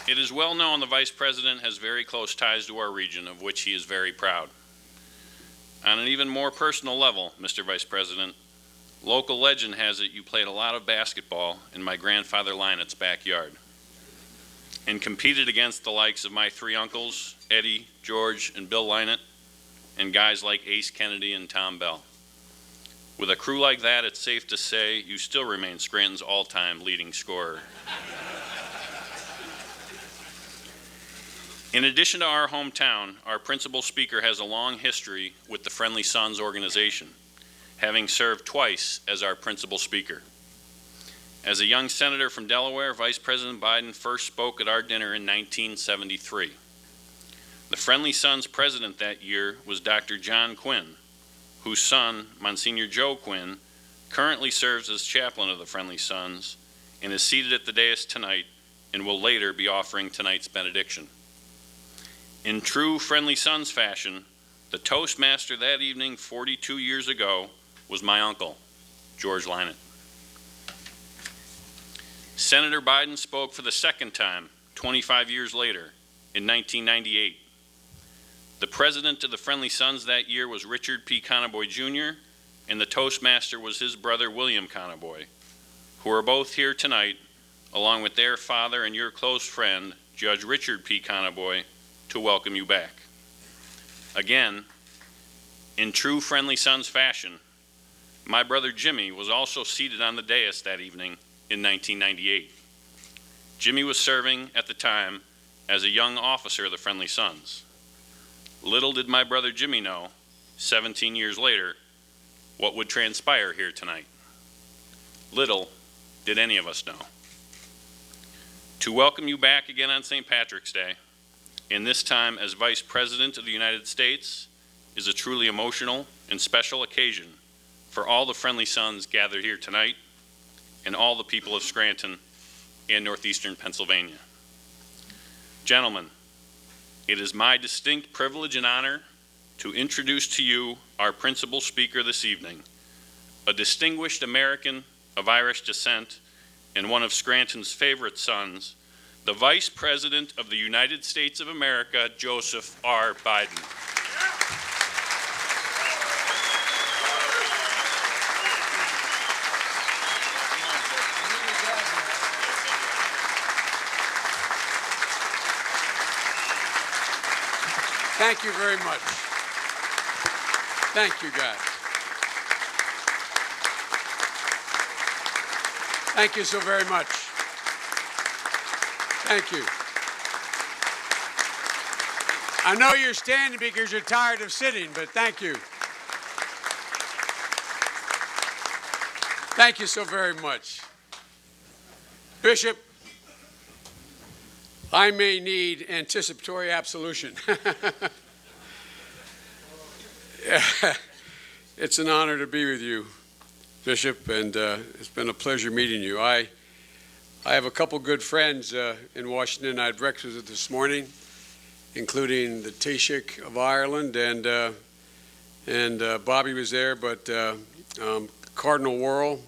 It is well known the Vice President has very close ties to our region, of which he is very proud. On an even more personal level, Mr. Vice President, local legend has it you played a lot of basketball in my grandfather Lynette's backyard and competed against the likes of my three uncles, Eddie, George, and Bill Lynette, and guys like Ace Kennedy and Tom Bell. With a crew like that, it's safe to say you still remain Scranton's all-time leading scorer. In addition to our hometown, our principal speaker has a long history with the Friendly Sons organization, having served twice as our principal speaker. As a young senator from Delaware, Vice President Biden first spoke at our dinner in 1973. The Friendly Sons president that year was Dr. John Quinn, whose son, Monsignor Joe Quinn, currently serves as chaplain of the Friendly Sons and is seated at the dais tonight and will later be offering tonight's benediction. In true Friendly Sons fashion, the Toastmaster that evening 42 years ago was my uncle, George Lynette. Senator Biden spoke for the second time 25 years later in 1998. The president of the Friendly Sons that year was Richard P. Conaboy Jr., and the Toastmaster was his brother William Conaboy, who are both here tonight, along with their father and your close friend, Judge Richard P. Conaboy, to welcome you back. Again, in true Friendly Sons fashion, my brother Jimmy was also seated on the dais that evening in 1998. Jimmy was serving at the time as a young officer of the Friendly Sons. Little did my brother Jimmy know, 17 years later, what would transpire here tonight. Little did any of us know. To welcome you back again on St. Patrick's Day, and this time as Vice President of the United States, is a truly emotional and special occasion for all the Friendly Sons gathered here tonight and all the people of Scranton and northeastern Pennsylvania. Gentlemen, it is my distinct privilege and honor to introduce to you our principal speaker this evening, a distinguished American of Irish descent and one of Scranton's favorite sons, the Vice President of the United States of America, Joseph R. Biden. Thank you very much. Thank you, guys. Thank you so very much. Thank you. I know you're standing because you're tired of sitting, but thank you. Thank you so very much. Bishop, I may need anticipatory absolution. It's an honor to be with you, Bishop, and it's been a pleasure meeting you. I have a couple good friends in Washington I had breakfast with this morning, including the Taoiseach of Ireland, and Bobby was there, but Cardinal Wuerl,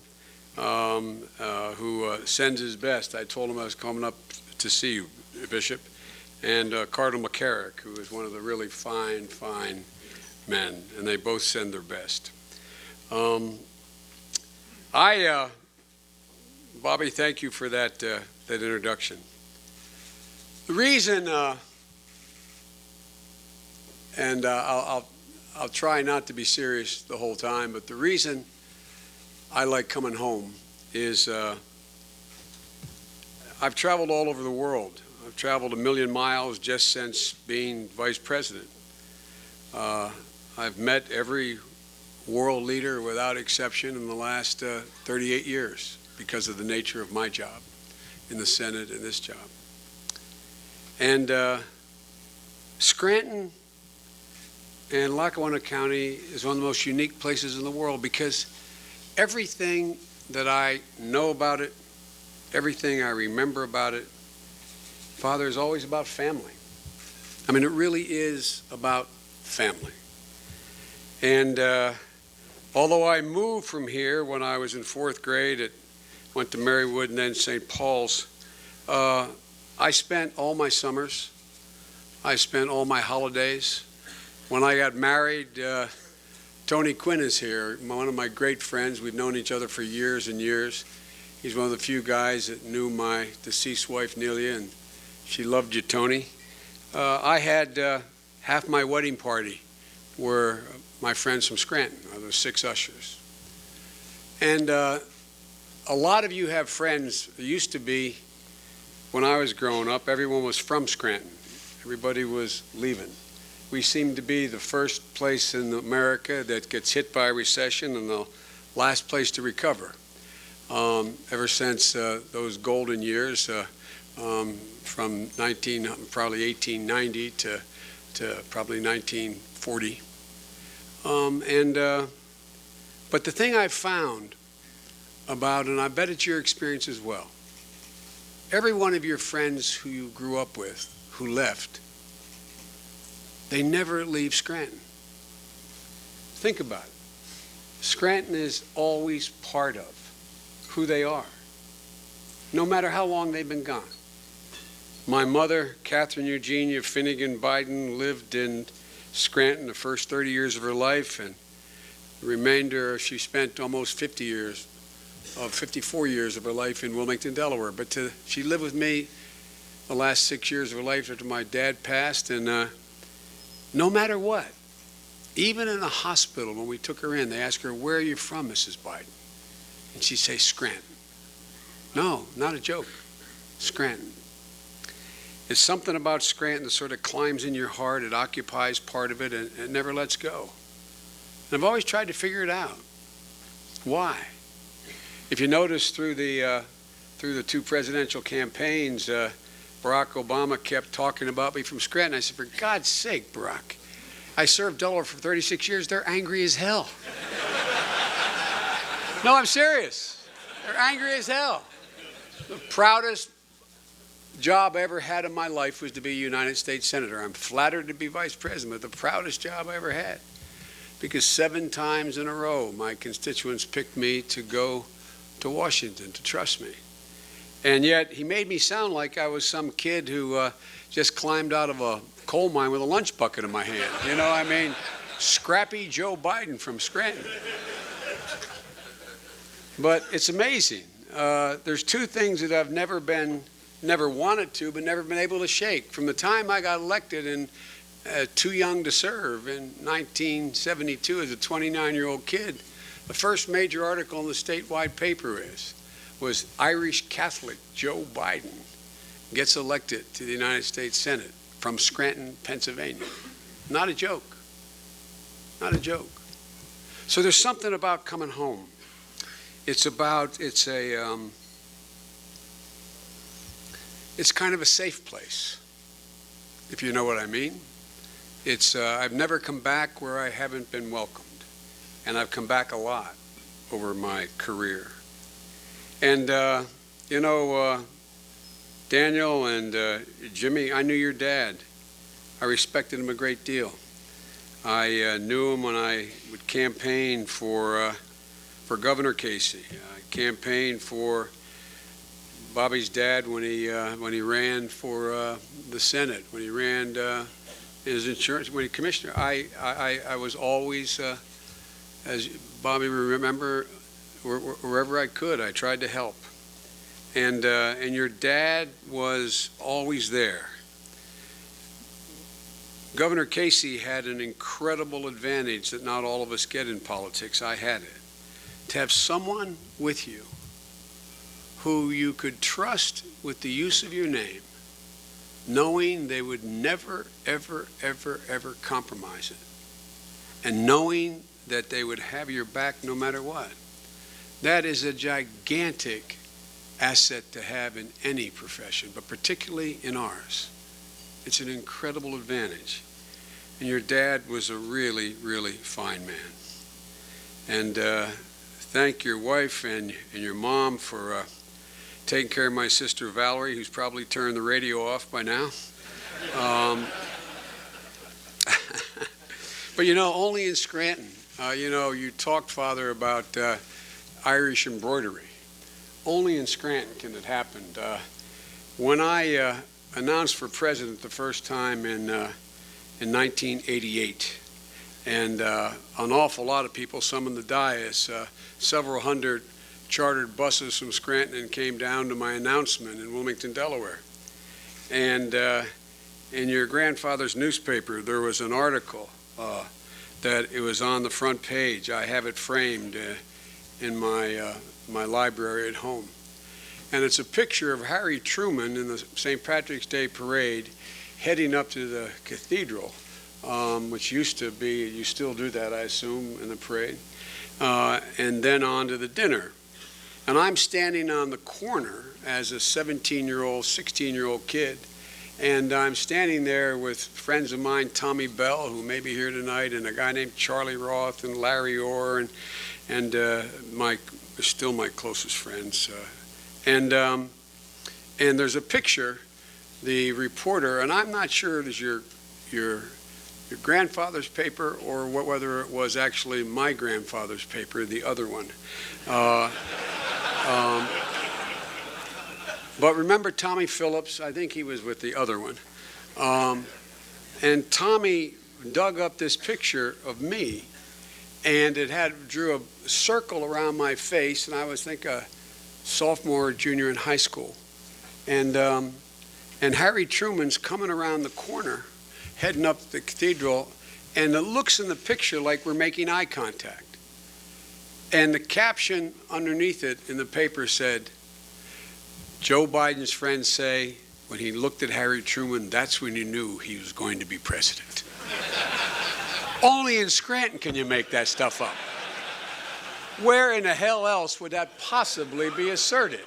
who sends his best. I told him I was coming up to see you, Bishop, and Cardinal McCarrick, who is one of the really fine men, and they both send their best. Bobby, thank you for that introduction. The reason, and I'll try not to be serious the whole time, but the reason I like coming home is I've traveled all over the world. I've traveled 1 million miles just since being vice president. I've met every world leader without exception in the last 38 years because of the nature of my job in the Senate and this job. And Scranton and Lackawanna County is one of the most unique places in the world because everything that I know about it, everything I remember about it, Father, is always about family. I mean, it really is about family. And although I moved from here when I was in 4th grade, went to Marywood and then St. Paul's, I spent all my summers, I spent all my holidays. When I got married, Tony Quinn is here, one of my great friends. We've known each other for years and years. He's one of the few guys that knew my deceased wife, Nelia, and she loved you, Tony. I had half my wedding party were my friends from Scranton. There were 6 ushers. And a lot of you have friends. It used to be, when I was growing up, everyone was from Scranton. Everybody was leaving. We seem to be the first place in America that gets hit by a recession and the last place to recover. Ever since those golden years from probably 1890 to probably 1940. But the thing I've found about, and I bet it's your experience as well, every one of your friends who you grew up with, who left, they never leave Scranton. Think about it. Scranton is always part of who they are, no matter how long they've been gone. My mother, Catherine Eugenia Finnegan Biden, lived in Scranton the first 30 years of her life, and the remainder, she spent almost 54 years of her life in Wilmington, Delaware. But she lived with me the last 6 years of her life after my dad passed, and no matter what, even in a hospital, when we took her in, they asked her, "Where are you from, Mrs. Biden?" And she'd say, "Scranton." No, not a joke. Scranton. It's something about Scranton that sort of climbs in your heart. It occupies part of it, and it never lets go. And I've always tried to figure it out. Why? If you notice through the 2 presidential campaigns, Barack Obama kept talking about me from Scranton. I said, "For God's sake, Barack, I served Delaware for 36 years. They're angry as hell." No, I'm serious. They're angry as hell. The proudest job I ever had in my life was to be a United States Senator. I'm flattered to be Vice President, but the proudest job I ever had. Because 7 times in a row, my constituents picked me to go to Washington, to trust me. And yet, he made me sound like I was some kid who just climbed out of a coal mine with a lunch bucket in my hand. You know, I mean, scrappy Joe Biden from Scranton. But it's amazing. There's 2 things that I've never wanted to, but never been able to shake. From the time I got elected and too young to serve in 1972 as a 29-year-old kid, the first major article in the statewide paper was Irish Catholic Joe Biden gets elected to the United States Senate from Scranton, Pennsylvania. Not a joke. Not a joke. So there's something about coming home. It's kind of a safe place, if you know what I mean. I've never come back where I haven't been welcomed, and I've come back a lot over my career. And, Daniel and Jimmy, I knew your dad. I respected him a great deal. I knew him when I would campaign for Governor Casey. I campaigned for Bobby's dad when he ran for the Senate, when he ran his insurance, when he commissioner. I was always, as Bobby will remember, wherever I could, I tried to help. And your dad was always there. Governor Casey had an incredible advantage that not all of us get in politics. I had it. To have someone with you who you could trust with the use of your name, knowing they would never, ever, ever, ever compromise it, and knowing that they would have your back no matter what. That is a gigantic asset to have in any profession, but particularly in ours. It's an incredible advantage. And your dad was a really, really fine man. And thank your wife and your mom for taking care of my sister Valerie, who's probably turned the radio off by now. But only in Scranton. You talked, Father, about Irish embroidery. Only in Scranton can it happen. When I announced for president the first time in 1988, and an awful lot of people, some in the dais, several hundred chartered buses from Scranton came down to my announcement in Wilmington, Delaware. And in your grandfather's newspaper, there was an article that it was on the front page. I have it framed in my library at home. And it's a picture of Harry Truman in the St. Patrick's Day parade heading up to the cathedral, which used to be, you still do that, I assume, in the parade, and then on to the dinner. And I'm standing on the corner as a 17-year-old, 16-year-old kid, and I'm standing there with friends of mine, Tommy Bell, who may be here tonight, and a guy named Charlie Roth and Larry Orr, and still my closest friends. And there's a picture, the reporter, and I'm not sure it is your grandfather's paper or whether it was actually my grandfather's paper, the other one. But remember Tommy Phillips? I think he was with the other one. And Tommy dug up this picture of me, and it drew a circle around my face, and I was, a sophomore or junior in high school. And Harry Truman's coming around the corner, heading up the cathedral, and it looks in the picture like we're making eye contact. And the caption underneath it in the paper said, Joe Biden's friends say, when he looked at Harry Truman, that's when he knew he was going to be president. Only in Scranton can you make that stuff up. Where in the hell else would that possibly be asserted?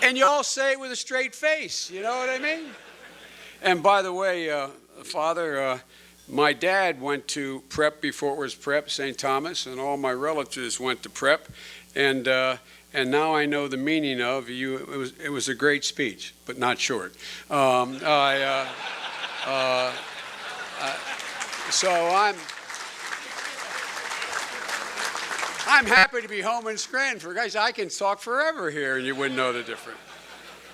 And you all say it with a straight face, you know what I mean? And by the way, Father, my dad went to prep before it was prep, St. Thomas, and all my relatives went to prep. And now I know the meaning of you. It was a great speech, but not short. So I'm happy to be home in Scranton. For guys, I can talk forever here, and you wouldn't know the difference.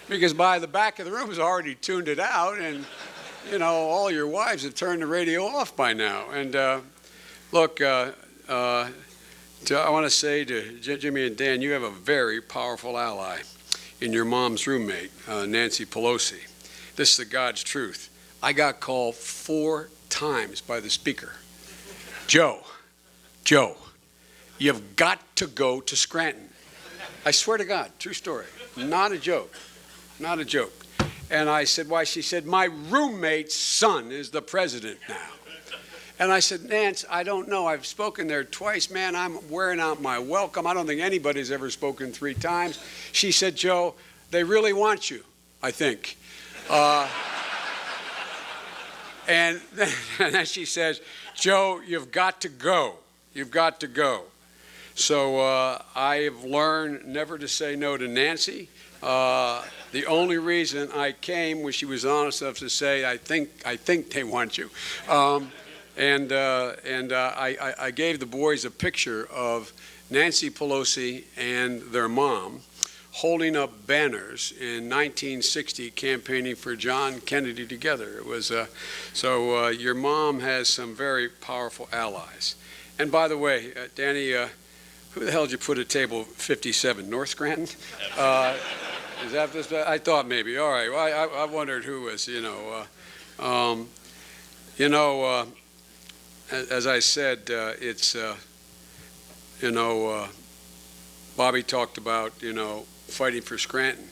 Because by the back of the room has already tuned it out, and all your wives have turned the radio off by now. And look, I want to say to Jimmy and Dan, you have a very powerful ally in your mom's roommate, Nancy Pelosi. This is the God's truth. I got called 4 times by the speaker. Joe, you've got to go to Scranton. I swear to God, true story. Not a joke. Not a joke. And I said, why? She said, my roommate's son is the president now. And I said, Nance, I don't know. I've spoken there twice. Man, I'm wearing out my welcome. I don't think anybody's ever spoken 3 times. She said, Joe, they really want you, I think. And then she says, Joe, you've got to go. You've got to go. So I have learned never to say no to Nancy. The only reason I came was she was honest enough to say, I think they want you. And I gave the boys a picture of Nancy Pelosi and their mom holding up banners in 1960 campaigning for John Kennedy together. It was so your mom has some very powerful allies. And by the way, Danny, who the hell did you put at table 57? North Scranton? Is that this? I thought maybe. All right. Well, I wondered who was, as I said, it's, Bobby talked about, fighting for Scranton.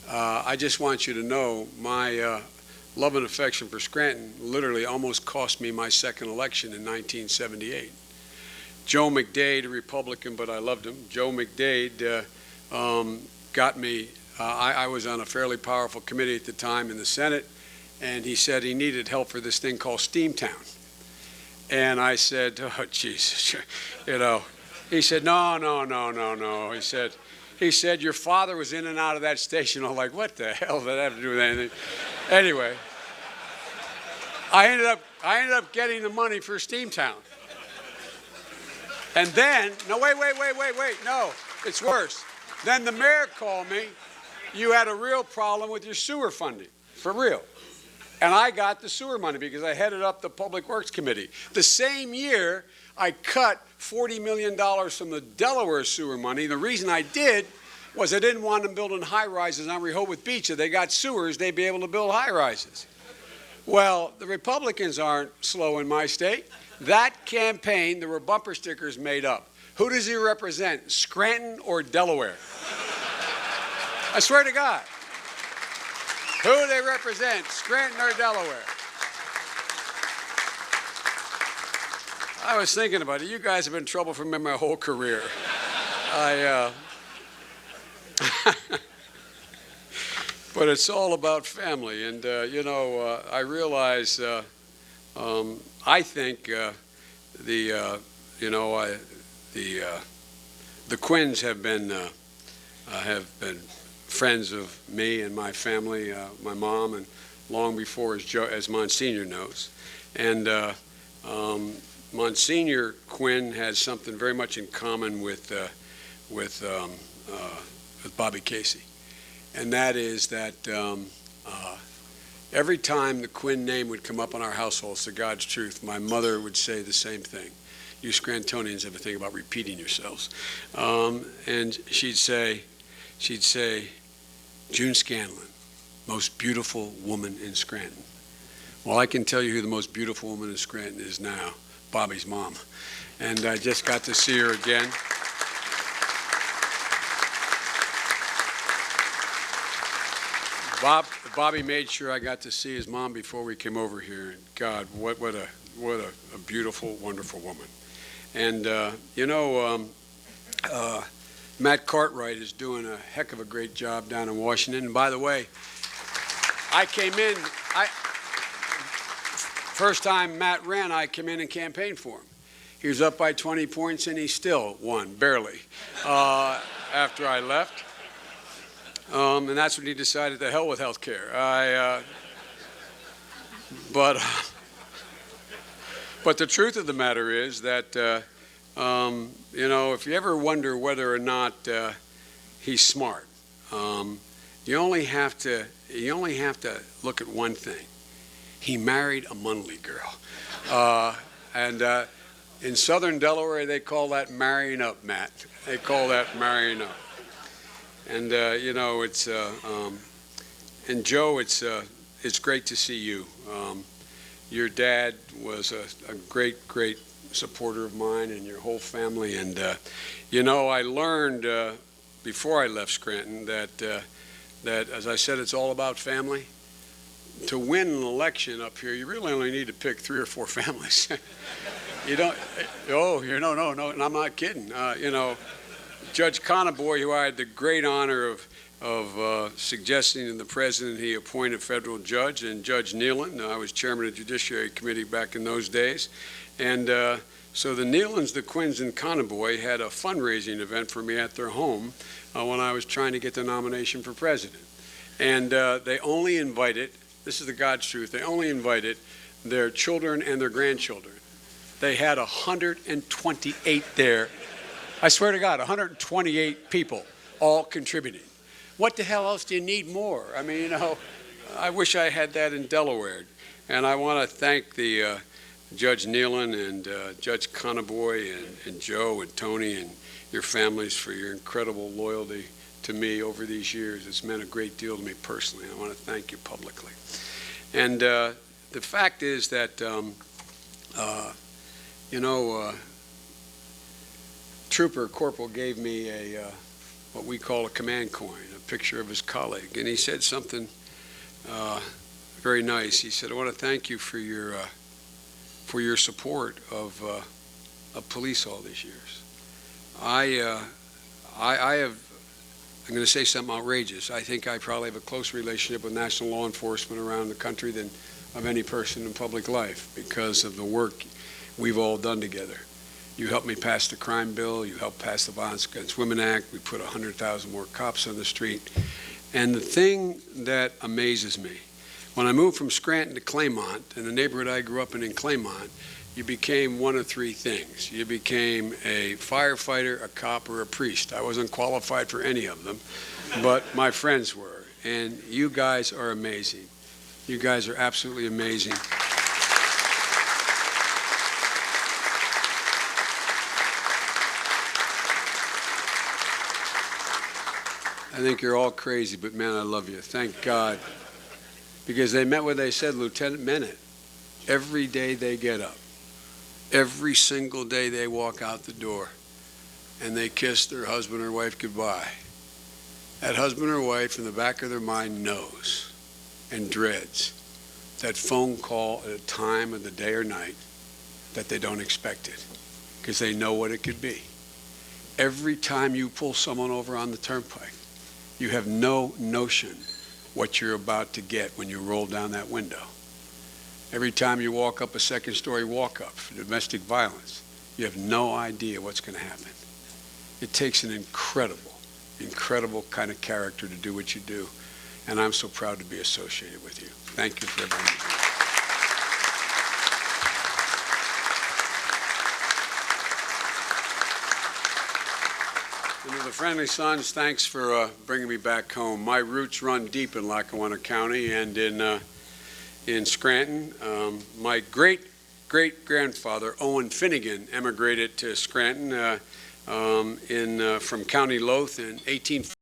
I just want you to know my love and affection for Scranton literally almost cost me my second election in 1978. Joe McDade, a Republican, but I loved him. Joe McDade got me. I was on a fairly powerful committee at the time in the Senate, and he said he needed help for this thing called Steamtown. And I said, oh, Jesus, He said, no. He said, your father was in and out of that station. I'm like, what the hell did that have to do with anything? Anyway, I ended up getting the money for Steamtown. And then, no, wait, no, it's worse. Then the mayor called me you had a real problem with your sewer funding, for real. And I got the sewer money because I headed up the Public Works Committee. The same year, I cut $40 million from the Delaware sewer money. The reason I did was I didn't want them building high-rises on Rehoboth Beach. If they got sewers, they'd be able to build high-rises. Well, the Republicans aren't slow in my state. That campaign, there were bumper stickers made up. Who does he represent, Scranton or Delaware? I swear to God. Who do they represent, Scranton or Delaware? I was thinking about it. You guys have been in trouble for me my whole career. But it's all about family. And, I realize, I think the Quinns have been friends of me and my family, my mom, and long before, as Monsignor knows. And Monsignor Quinn has something very much in common with Bobby Casey, and that is that every time the Quinn name would come up in our household, it's the God's truth, my mother would say the same thing. You Scrantonians have a thing about repeating yourselves. And she'd say, June Scanlon, most beautiful woman in Scranton. Well, I can tell you who the most beautiful woman in Scranton is now, Bobby's mom. And I just got to see her again. Bobby made sure I got to see his mom before we came over here. And God, what a beautiful, wonderful woman. And, Matt Cartwright is doing a heck of a great job down in Washington. And by the way, I came in, first time Matt ran, I came in and campaigned for him. He was up by 20 points and he still won, barely, after I left. And that's when he decided to hell with health care. But the truth of the matter is that, if you ever wonder whether or not he's smart, you only have to look at one thing. He married a Munley girl. And in southern Delaware, they call that marrying up, Matt. They call that marrying up. And, it's, and Joe, it's great to see you. Your dad was a great, great supporter of mine and your whole family. And, I learned before I left Scranton that, as I said, it's all about family. To win an election up here, you really only need to pick 3 or 4 families. You don't, no, and I'm not kidding. Judge Conaboy, who I had the great honor of suggesting to the president he appoint a federal judge, and Judge Nealon. I was chairman of the Judiciary Committee back in those days. And so the Nealons, the Quinns, and Conaboy had a fundraising event for me at their home when I was trying to get the nomination for president. And they only invited, this is the God's truth, they only invited their children and their grandchildren. They had 128 there. I swear to God, 128 people all contributing. What the hell else do you need more? I mean, I wish I had that in Delaware. And I want to thank the Judge Nealon and Judge Conaboy and Joe and Tony and your families for your incredible loyalty to me over these years. It's meant a great deal to me personally. I want to thank you publicly. And the fact is that, Trooper Corporal gave me what we call a command coin, a picture of his colleague, and he said something very nice. He said, "I want to thank you for your support of police all these years. I have. I'm going to say something outrageous. I think I probably have a close relationship with national law enforcement around the country than of any person in public life because of the work we've all done together. You helped me pass the crime bill. You helped pass the Violence Against Women Act. We put 100,000 more cops on the street. And the thing that amazes me, when I moved from Scranton to Claymont, in the neighborhood I grew up in Claymont, you became one of 3 things. You became a firefighter, a cop, or a priest. I wasn't qualified for any of them. but my friends were. And you guys are amazing. You guys are absolutely amazing. I think you're all crazy, but man, I love you. Thank God. Because they meant what they said, Lieutenant meant it. Every day they get up. Every single day they walk out the door and they kiss their husband or wife goodbye. That husband or wife in the back of their mind knows and dreads that phone call at a time of the day or night that they don't expect it, because they know what it could be. Every time you pull someone over on the turnpike, you have no notion what you're about to get when you roll down that window. Every time you walk up a second-story walk-up for domestic violence, you have no idea what's going to happen. It takes an incredible, incredible kind of character to do what you do, and I'm so proud to be associated with you. Thank you for everything you do. And to the Friendly Sons, thanks for bringing me back home. My roots run deep in Lackawanna County and in Scranton. My great-great-grandfather, Owen Finnegan, emigrated to Scranton from County Louth in 1840.